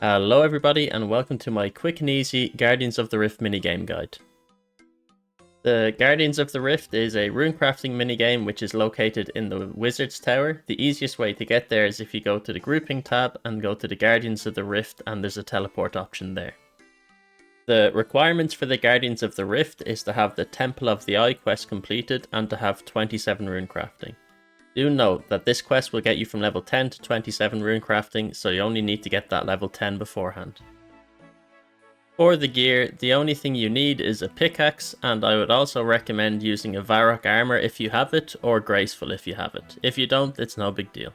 Hello everybody and welcome to my quick and easy Guardians of the Rift minigame guide. The Guardians of the Rift is a runecrafting minigame which is located in the Wizard's Tower. The easiest way to get there is if you go to the grouping tab and go to the Guardians of the Rift, and there's a teleport option there. The requirements for the Guardians of the Rift is to have the Temple of the Eye quest completed and to have 27 runecrafting. Do note that this quest will get you from level 10 to 27 runecrafting, so you only need to get that level 10 beforehand. For the gear, the only thing you need is a pickaxe, and I would also recommend using a Varrock armor if you have it, or Graceful if you have it. If you don't, it's no big deal.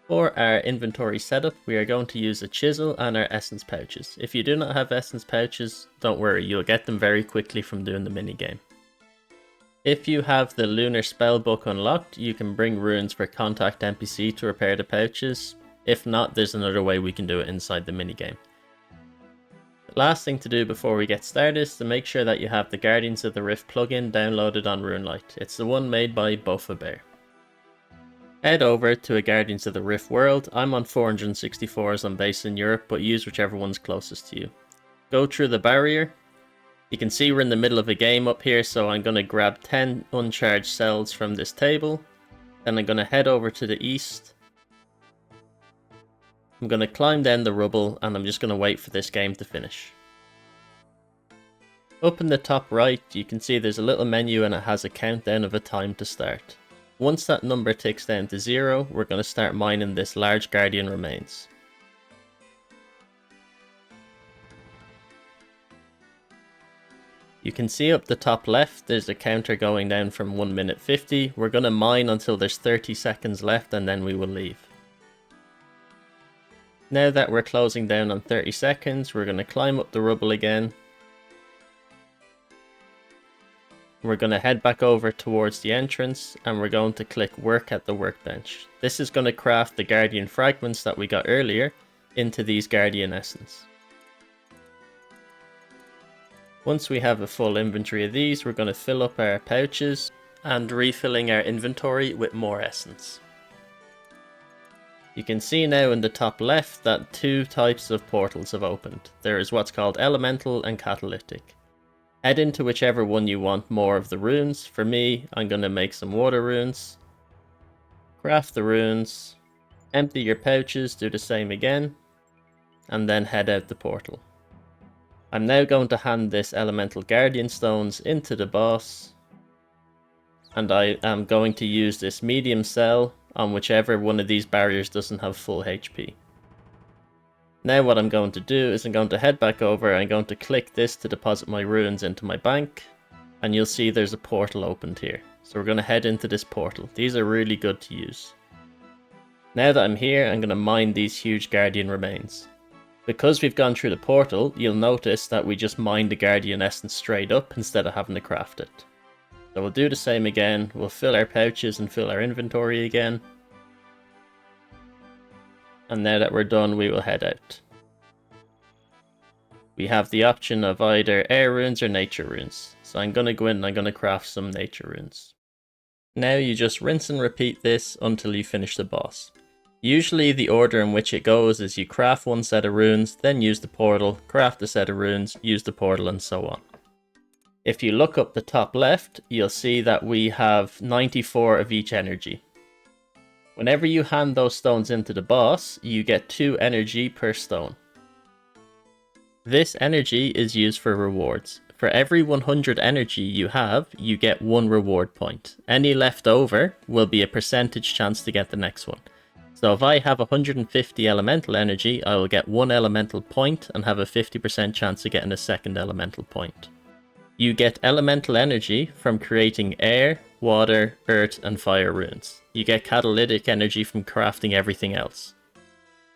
For our inventory setup, we are going to use a chisel and our essence pouches. If you do not have essence pouches, don't worry, you'll get them very quickly from doing the minigame. If you have the Lunar Spellbook unlocked, you can bring runes for Contact NPC to repair the pouches. If not, there's another way we can do it inside the minigame. The last thing to do before we get started is to make sure that you have the Guardians of the Rift plugin downloaded on RuneLite. It's the one made by Bear. Head over to a Guardians of the Rift world. I'm on 464 as I'm based in Europe, but use whichever one's closest to you. Go through the barrier. You can see we're in the middle of a game up here, so I'm going to grab 10 uncharged cells from this table. Then I'm going to head over to the east. I'm going to climb down the rubble, and I'm just going to wait for this game to finish. Up in the top right, you can see there's a little menu and it has a countdown of a time to start. Once that number ticks down to 0, we're going to start mining this large Guardian remains. You can see up the top left, there's a counter going down from 1 minute 50. We're going to mine until there's 30 seconds left and then we will leave. Now that we're closing down on 30 seconds, we're going to climb up the rubble again. We're going to head back over towards the entrance and we're going to click work at the workbench. This is going to craft the Guardian Fragments that we got earlier into these Guardian Essence. Once we have a full inventory of these, we're going to fill up our pouches and refilling our inventory with more essence. You can see now in the top left that 2 types of portals have opened. There is what's called Elemental and Catalytic. Head into whichever one you want more of the runes. For me, I'm going to make some water runes. Craft the runes. Empty your pouches, do the same again. And then head out the portal. I'm now going to hand this Elemental Guardian Stones into the boss. And I am going to use this medium cell on whichever one of these barriers doesn't have full HP. Now what I'm going to do is I'm going to head back over, I'm going to click this to deposit my runes into my bank. And you'll see there's a portal opened here. So we're going to head into this portal. These are really good to use. Now that I'm here, I'm going to mine these huge Guardian remains. Because we've gone through the portal, you'll notice that we just mined the Guardian Essence straight up instead of having to craft it. So we'll do the same again, we'll fill our pouches and fill our inventory again. And now that we're done, we will head out. We have the option of either air runes or nature runes. So I'm going to go in and I'm going to craft some nature runes. Now you just rinse and repeat this until you finish the boss. Usually the order in which it goes is you craft 1 set of runes, then use the portal, craft a set of runes, use the portal, and so on. If you look up the top left, you'll see that we have 94 of each energy. Whenever you hand those stones into the boss, you get 2 energy per stone. This energy is used for rewards. For every 100 energy you have, you get 1 reward point. Any left over will be a percentage chance to get the next one. So if I have 150 elemental energy, I will get 1 elemental point and have a 50% chance of getting a second elemental point. You get elemental energy from creating air, water, earth, and fire runes. You get catalytic energy from crafting everything else.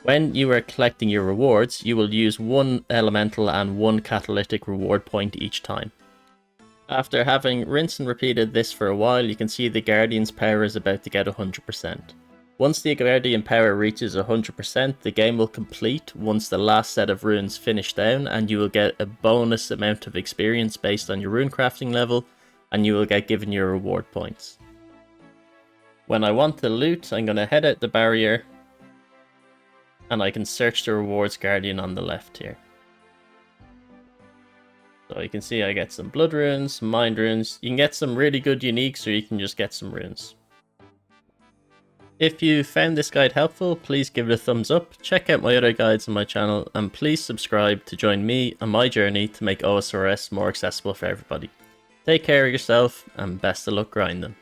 When you are collecting your rewards, you will use 1 elemental and 1 catalytic reward point each time. After having rinsed and repeated this for a while, you can see the Guardian's power is about to get 100%. Once the Guardian power reaches 100%, the game will complete once the last set of runes finish down, and you will get a bonus amount of experience based on your rune crafting level, and you will get given your reward points. When I want to loot, I'm going to head out the barrier, and I can search the rewards guardian on the left here. So you can see I get some blood runes, mind runes. You can get some really good uniques, or you can just get some runes. If you found this guide helpful, please give it a thumbs up, check out my other guides on my channel, and please subscribe to join me on my journey to make OSRS more accessible for everybody. Take care of yourself, and best of luck grinding.